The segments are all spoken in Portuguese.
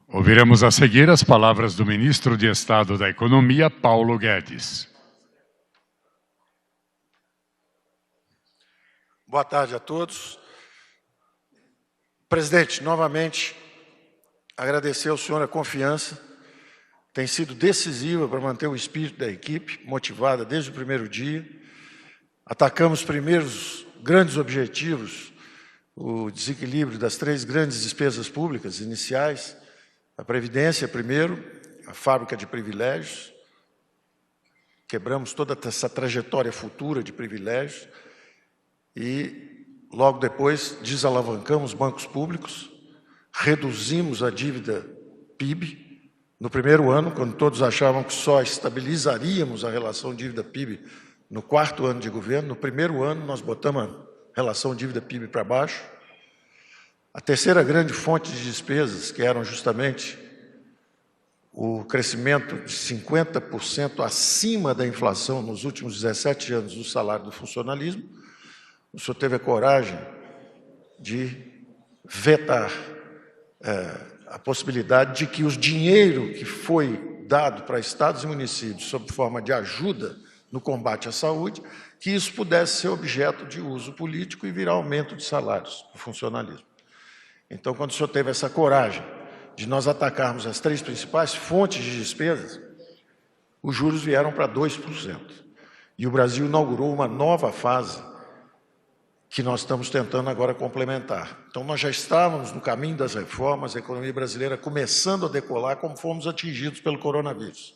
Ouviremos a seguir as palavras do ministro de Estado da Economia, Paulo Guedes. Boa tarde a todos. Presidente, novamente, agradecer ao senhor a confiança. Tem sido decisiva para manter o espírito da equipe, motivada desde o primeiro dia. Atacamos os primeiros grandes objetivos, o desequilíbrio das 3 grandes despesas públicas iniciais, a Previdência primeiro, a fábrica de privilégios, quebramos toda essa trajetória futura de privilégios e, logo depois, desalavancamos os bancos públicos, reduzimos a dívida PIB. No primeiro ano, quando todos achavam que só estabilizaríamos a relação dívida-PIB no 4º ano de governo, no primeiro ano nós botamos a relação dívida-PIB para baixo. A terceira grande fonte de despesas, que eram justamente o crescimento de 50% acima da inflação nos últimos 17 anos do salário do funcionalismo, o senhor teve a coragem de vetar a possibilidade de que o dinheiro que foi dado para estados e municípios sob forma de ajuda no combate à saúde, que isso pudesse ser objeto de uso político e virar aumento de salários para o funcionalismo. Então, quando o senhor teve essa coragem de nós atacarmos as 3 principais fontes de despesas, os juros vieram para 2%. E o Brasil inaugurou uma nova fase que nós estamos tentando agora complementar. Então, nós já estávamos no caminho das reformas, a economia brasileira começando a decolar, como fomos atingidos pelo coronavírus.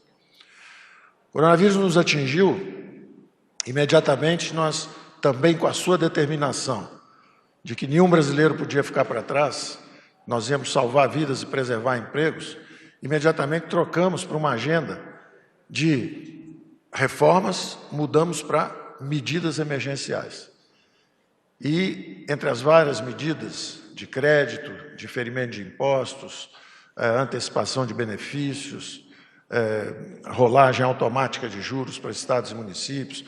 O coronavírus nos atingiu, imediatamente nós, também com a sua determinação, de que nenhum brasileiro podia ficar para trás, nós íamos salvar vidas e preservar empregos, imediatamente trocamos para uma agenda de reformas, mudamos para medidas emergenciais. E, entre as várias medidas de crédito, diferimento de impostos, antecipação de benefícios, rolagem automática de juros para estados e municípios,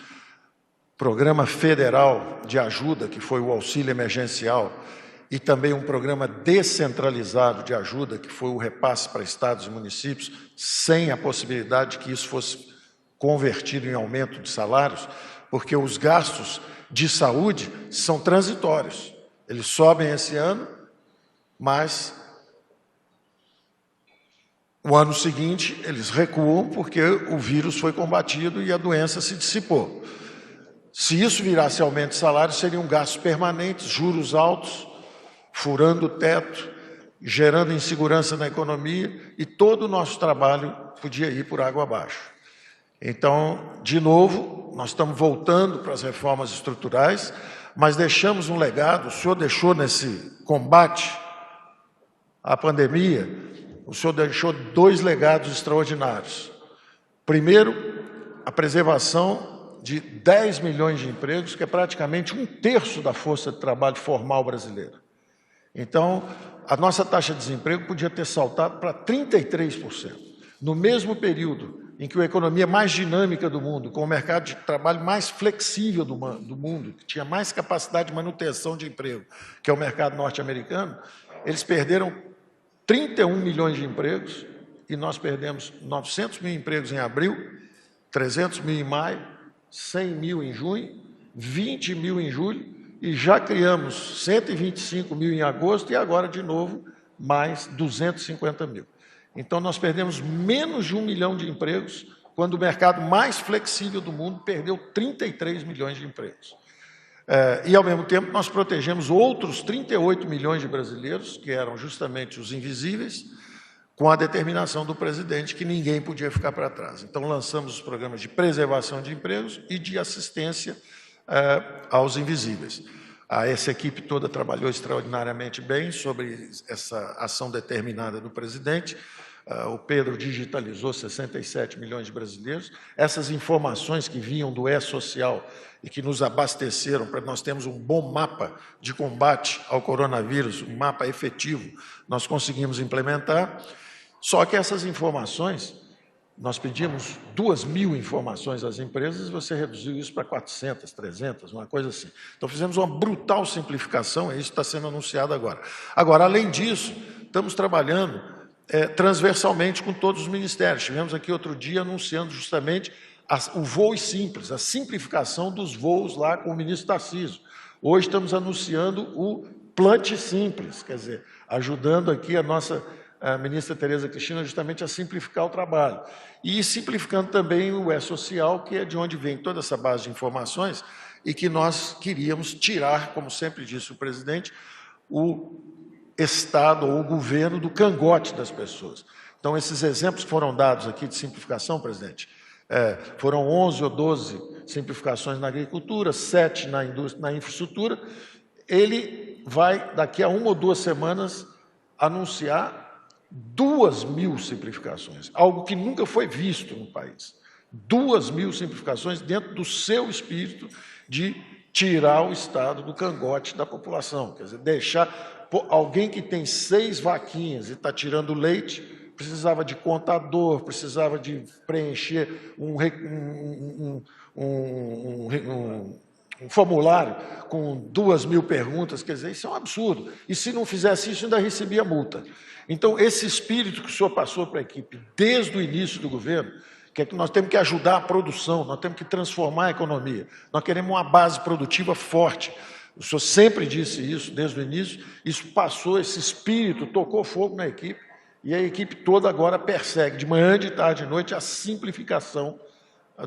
programa federal de ajuda, que foi o auxílio emergencial, e também um programa descentralizado de ajuda, que foi o repasse para estados e municípios, sem a possibilidade de que isso fosse convertido em aumento de salários, porque os gastos de saúde são transitórios. Eles sobem esse ano, mas o ano seguinte eles recuam porque o vírus foi combatido e a doença se dissipou. Se isso virasse aumento de salário, seriam gastos permanentes, juros altos, furando o teto, gerando insegurança na economia e todo o nosso trabalho podia ir por água abaixo. Então, de novo, nós estamos voltando para as reformas estruturais, mas deixamos um legado, o senhor deixou nesse combate à pandemia, o senhor deixou 2 legados extraordinários. Primeiro, a preservação de 10 milhões de empregos, que é praticamente 1/3 da força de trabalho formal brasileira. Então, a nossa taxa de desemprego podia ter saltado para 33%. No mesmo período em que a economia mais dinâmica do mundo, com o mercado de trabalho mais flexível do mundo, que tinha mais capacidade de manutenção de emprego, que é o mercado norte-americano, eles perderam 31 milhões de empregos e nós perdemos 900 mil empregos em abril, 300 mil em maio, 100 mil em junho, 20 mil em julho e já criamos 125 mil em agosto e agora, de novo, mais 250 mil. Então, nós perdemos menos de 1 milhão de empregos, quando o mercado mais flexível do mundo perdeu 33 milhões de empregos. E, ao mesmo tempo, nós protegemos outros 38 milhões de brasileiros, que eram justamente os invisíveis, com a determinação do presidente que ninguém podia ficar para trás. Então, lançamos os programas de preservação de empregos e de assistência aos invisíveis. Essa equipe toda trabalhou extraordinariamente bem sobre essa ação determinada do presidente. O Pedro digitalizou 67 milhões de brasileiros. Essas informações que vinham do E-Social e que nos abasteceram para nós termos um bom mapa de combate ao coronavírus, um mapa efetivo, nós conseguimos implementar. Só que essas informações, nós pedimos 2.000 informações às empresas e você reduziu isso para 400, 300, uma coisa assim. Então, fizemos uma brutal simplificação e isso está sendo anunciado agora. Agora, além disso, estamos trabalhando transversalmente com todos os ministérios. Tivemos aqui outro dia anunciando justamente o voo simples, a simplificação dos voos lá com o ministro Tarcísio. Hoje estamos anunciando o Plante Simples, quer dizer, ajudando aqui a ministra Tereza Cristina justamente a simplificar o trabalho. E simplificando também o E-Social, que é de onde vem toda essa base de informações e que nós queríamos tirar, como sempre disse o presidente, o Estado ou o governo do cangote das pessoas. Então, esses exemplos que foram dados aqui de simplificação, presidente, foram 11 ou 12 simplificações na agricultura, 7 na indústria, na infraestrutura. Ele vai, daqui a 1 ou 2 semanas, anunciar 2.000 simplificações, algo que nunca foi visto no país. 2.000 simplificações dentro do seu espírito de tirar o Estado do cangote da população. Quer dizer, deixar alguém que tem 6 vaquinhas e está tirando leite, precisava de contador, precisava de preencher um formulário com 2.000 perguntas, quer dizer, isso é um absurdo. E se não fizesse isso, ainda recebia multa. Então, esse espírito que o senhor passou para a equipe desde o início do governo, que é que nós temos que ajudar a produção, nós temos que transformar a economia, nós queremos uma base produtiva forte. O senhor sempre disse isso desde o início, isso passou, esse espírito tocou fogo na equipe, e a equipe toda agora persegue, de manhã, de tarde, de noite, a simplificação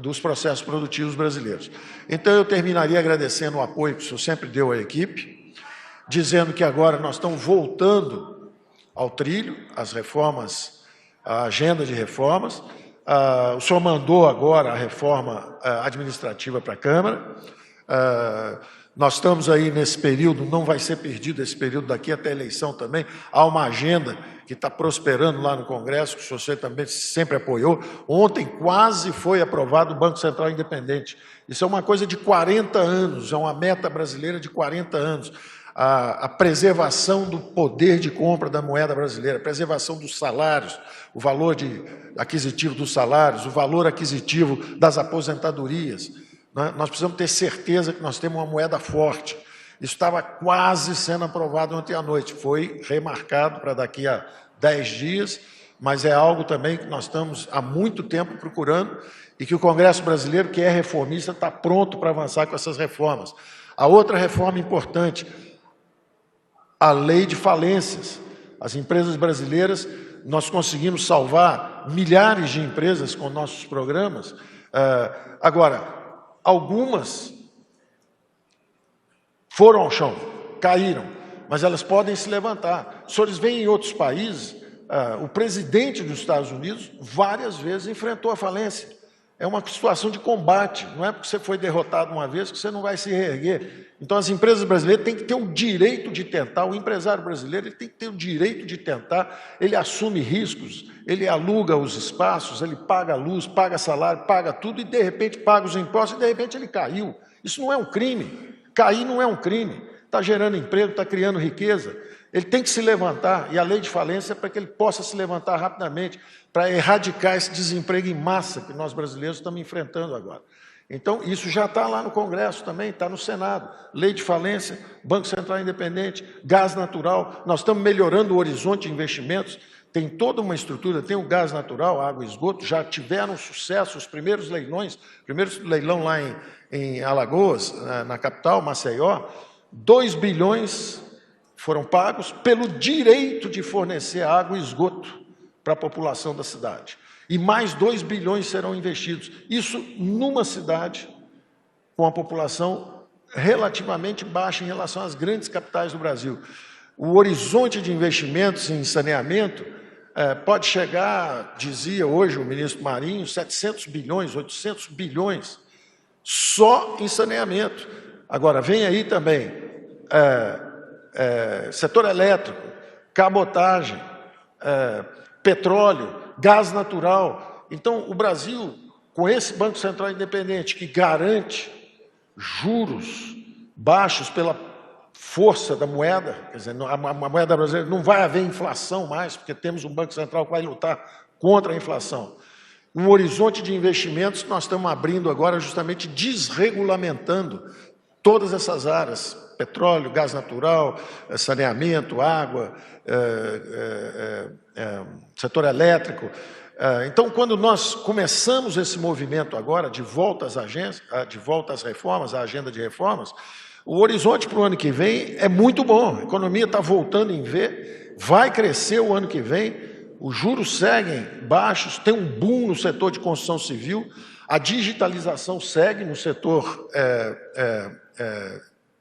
dos processos produtivos brasileiros. Então, eu terminaria agradecendo o apoio que o senhor sempre deu à equipe, dizendo que agora nós estamos voltando ao trilho, as reformas, a agenda de reformas. O senhor mandou agora a reforma administrativa para a Câmara. Nós estamos aí nesse período, não vai ser perdido esse período daqui até a eleição também. Há uma agenda que está prosperando lá no Congresso, que o senhor também sempre apoiou. Ontem quase foi aprovado o Banco Central Independente. Isso é uma coisa de 40 anos, é uma meta brasileira de 40 anos. A preservação do poder de compra da moeda brasileira, a preservação dos salários, o valor aquisitivo dos salários, o valor aquisitivo das aposentadorias. Nós precisamos ter certeza que nós temos uma moeda forte. Isso estava quase sendo aprovado ontem à noite, foi remarcado para daqui a 10 dias, mas é algo também que nós estamos há muito tempo procurando e que o Congresso brasileiro, que é reformista, está pronto para avançar com essas reformas. A outra reforma importante, a lei de falências. As empresas brasileiras, nós conseguimos salvar milhares de empresas com nossos programas. Agora, algumas foram ao chão, caíram, mas elas podem se levantar. Os senhores veem em outros países, o presidente dos Estados Unidos várias vezes enfrentou a falência. É uma situação de combate, não é porque você foi derrotado uma vez que você não vai se reerguer. Então, as empresas brasileiras têm que ter o direito de tentar, o empresário brasileiro ele tem que ter o direito de tentar, ele assume riscos, ele aluga os espaços, ele paga a luz, paga salário, paga tudo e, de repente, paga os impostos e, de repente, ele caiu. Isso não é um crime. Cair não é um crime. Está gerando emprego, está criando riqueza. Ele tem que se levantar, e a lei de falência é para que ele possa se levantar rapidamente, para erradicar esse desemprego em massa que nós brasileiros estamos enfrentando agora. Então, isso já está lá no Congresso também, está no Senado. Lei de falência, Banco Central Independente, gás natural. Nós estamos melhorando o horizonte de investimentos. Tem toda uma estrutura, tem o gás natural, água e esgoto, já tiveram sucesso os primeiros leilões, primeiro leilão lá em Alagoas, na capital, Maceió, 2 bilhões foram pagos pelo direito de fornecer água e esgoto para a população da cidade. E mais 2 bilhões serão investidos. Isso numa cidade com a população relativamente baixa em relação às grandes capitais do Brasil. O horizonte de investimentos em saneamento pode chegar, dizia hoje o ministro Marinho, 700 bilhões, 800 bilhões, só em saneamento. Agora, vem aí também setor elétrico, cabotagem, petróleo, gás natural. Então, o Brasil, com esse Banco Central Independente, que garante juros baixos pela força da moeda, quer dizer, a moeda brasileira, não vai haver inflação mais, porque temos um Banco Central que vai lutar contra a inflação. Um horizonte de investimentos que nós estamos abrindo agora, justamente desregulamentando todas essas áreas, petróleo, gás natural, saneamento, água, setor elétrico. Então, quando nós começamos esse movimento agora de volta às agências, de volta às reformas, à agenda de reformas, o horizonte para o ano que vem é muito bom. A economia está voltando em V, vai crescer o ano que vem, os juros seguem baixos, tem um boom no setor de construção civil, a digitalização segue no setor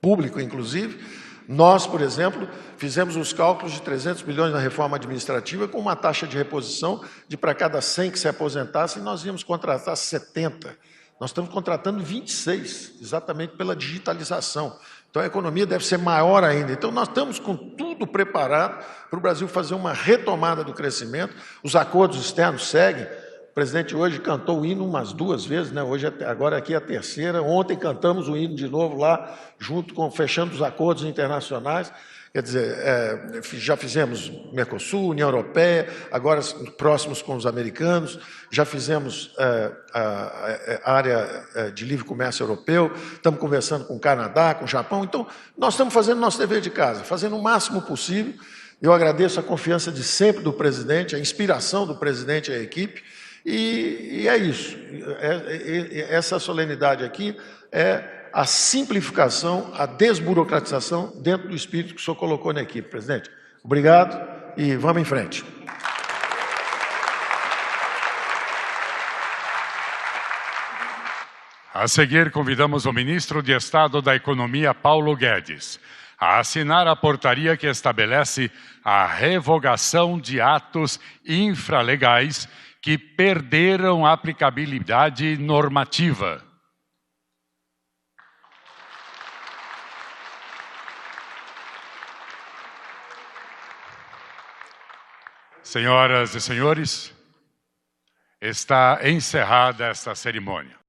público, inclusive. Nós, por exemplo, fizemos os cálculos de 300 bilhões na reforma administrativa com uma taxa de reposição de para cada 100 que se aposentassem, nós íamos contratar 70. Nós estamos contratando 26, exatamente pela digitalização. Então, a economia deve ser maior ainda. Então, nós estamos com tudo preparado para o Brasil fazer uma retomada do crescimento. Os acordos externos seguem. O presidente hoje cantou o hino umas 2 vezes, né? Agora aqui é a terceira. Ontem cantamos o hino de novo lá, junto com fechando os acordos internacionais. Quer dizer, já fizemos Mercosul, União Europeia, agora próximos com os americanos, já fizemos a área de livre comércio europeu, estamos conversando com o Canadá, com o Japão. Então, nós estamos fazendo nosso dever de casa, fazendo o máximo possível. Eu agradeço a confiança de sempre do presidente, a inspiração do presidente e a equipe. E é isso. Essa solenidade aqui é a simplificação, a desburocratização dentro do espírito que o senhor colocou na equipe, presidente. Obrigado e vamos em frente. A seguir, convidamos o ministro de Estado da Economia, Paulo Guedes, a assinar a portaria que estabelece a revogação de atos infralegais que perderam aplicabilidade normativa. Senhoras e senhores, está encerrada esta cerimônia.